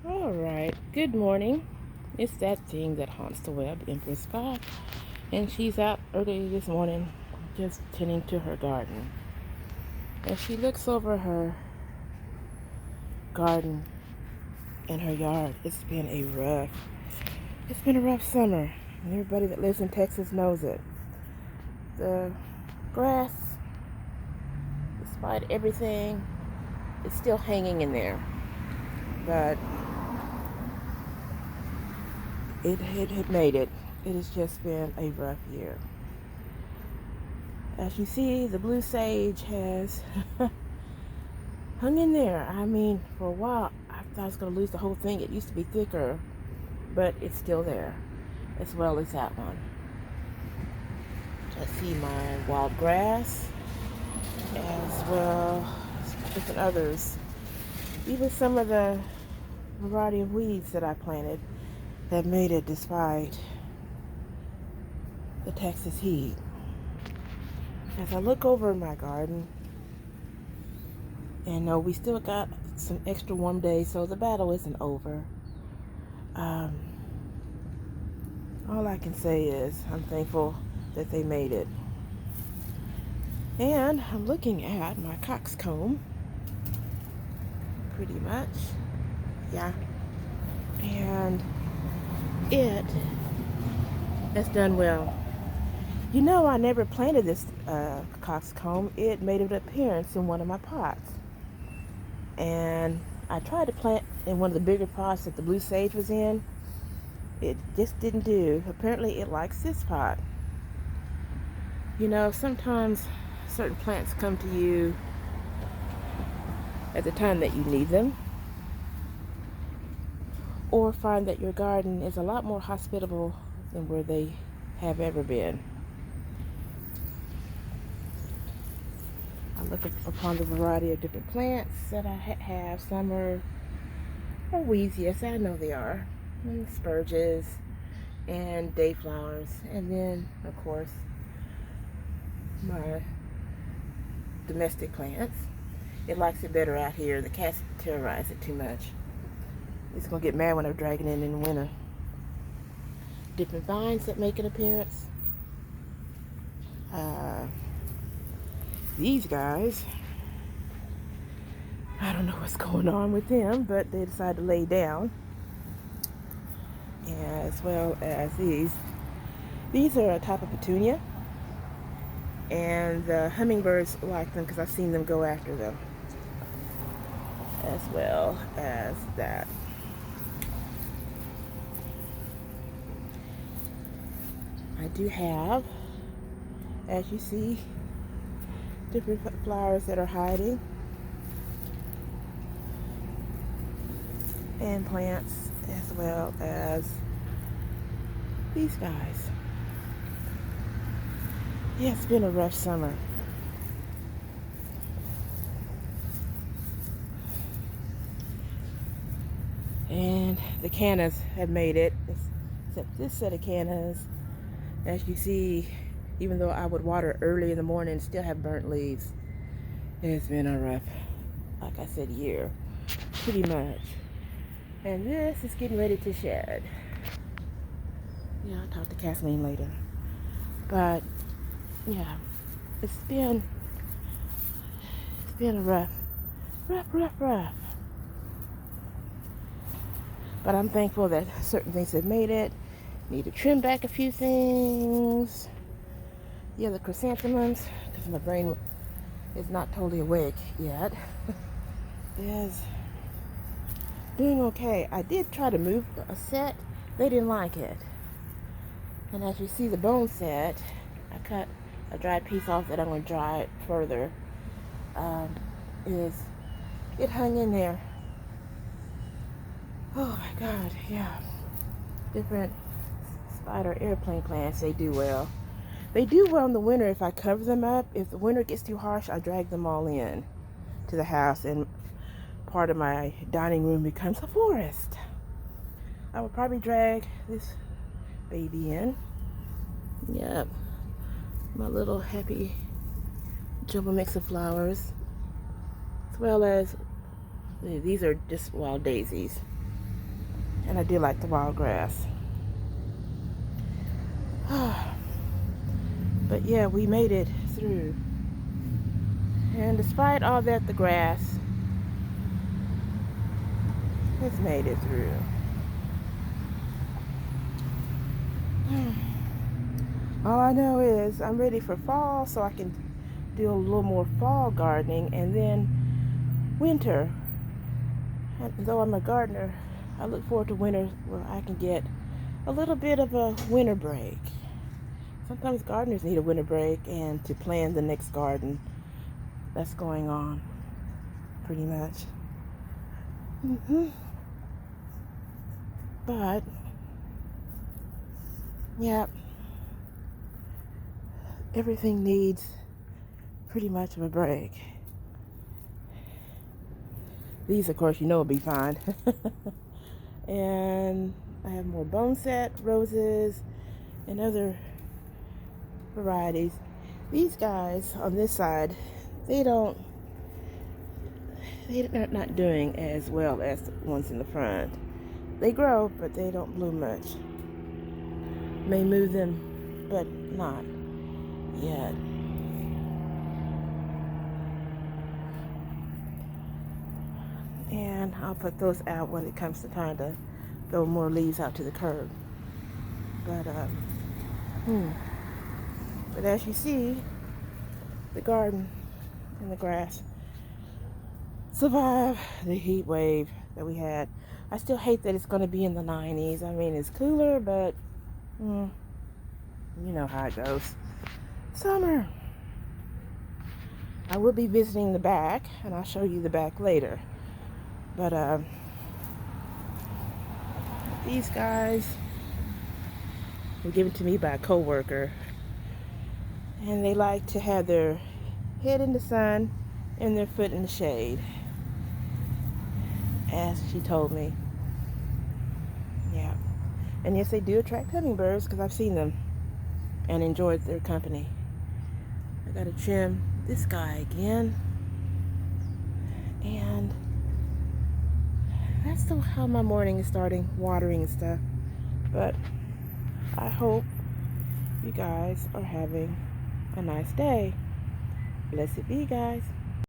Alright, good morning. It's that thing that haunts the web, Empress Goth. And she's out early this morning just tending to her garden. As she looks over her garden and her yard, it's been a rough summer. And everybody that lives in Texas knows it. The grass, despite everything, is still hanging in there. But it had made it. It has just been a rough year. As you see, the blue sage has hung in there. I mean, for a while, I thought I was going to lose the whole thing. It used to be thicker, but it's still there, as well as that one. I see my wild grass, as well as different others. Even some of the variety of weeds that I planted have made it despite the Texas heat. As I look over my garden, and no, we still got some extra warm days, so the battle isn't over. All I can say is I'm thankful that they made it. And I'm looking at my coxcomb, pretty much. Yeah. And it has done well. You know, I never planted this coxcomb. It made an appearance in one of my pots. And I tried to plant in one of the bigger pots that the blue sage was in. It just didn't do. Apparently it likes this pot. You know, sometimes certain plants come to you at the time that you need them, or find that your garden is a lot more hospitable than where they have ever been. I look upon the variety of different plants that I have. Some are weeds, yes, I know they are. And spurges and dayflowers. And then, of course, my domestic plants. It likes it better out here. The cats terrorize it too much. It's going to get mad when I'm dragging it in the winter. Different vines that make an appearance. These guys, I don't know what's going on with them, but they decided to lay down. As well as these. These are a type of petunia. And the hummingbirds like them because I've seen them go after them. As well as that. I do have, as you see, different flowers that are hiding. And plants, as well as these guys. Yeah, it's been a rough summer. And the cannas have made it, except this set of cannas, as you see, even though I would water early in the morning, still have burnt leaves. It's been a rough, like I said, year, pretty much. And this is getting ready to shed. Yeah, I'll talk to Kathleen later. But yeah, it's been a rough. But I'm thankful that certain things have made it. Need to trim back a few things. Yeah, the chrysanthemums, because my brain is not totally awake yet, is doing okay. I did try to move a set. They didn't like it. And as you see the bone set, I cut a dried piece off that I'm going to dry it further. It hung in there. Oh my God, yeah. Different spider airplane plants, they do well. They do well in the winter if I cover them up. If the winter gets too harsh, I drag them all in to the house, and part of my dining room becomes a forest. I would probably drag this baby in. Yep. My little happy jumbo mix of flowers. As well as, these are just wild daisies. And I do like the wild grass. But yeah, we made it through. And despite all that, the grass has made it through. All I know is I'm ready for fall, so I can do a little more fall gardening, and then winter. And though I'm a gardener, I look forward to winter where I can get a little bit of a winter break. Sometimes gardeners need a winter break and to plan the next garden that's going on, pretty much. But yeah, everything needs pretty much of a break. These, of course, will be fine. And I have more boneset roses and other varieties. These guys on this side, they're not doing as well as the ones in the front. They grow, but they don't bloom much. May move them, but not yet. And I'll put those out when it comes to time to throw more leaves out to the curb. But as you see, the garden and the grass survived the heat wave that we had. I still hate that it's going to be in the 90s. I mean, it's cooler, but you know how it goes. Summer. I will be visiting the back, and I'll show you the back later. But these guys were given to me by a coworker, and they like to have their head in the sun and their foot in the shade, as she told me. Yeah. And yes, they do attract hummingbirds, because I've seen them and enjoyed their company. I gotta trim this guy again. And that's how my morning is starting, watering and stuff. But I hope you guys are having a nice day. Blessed be, guys.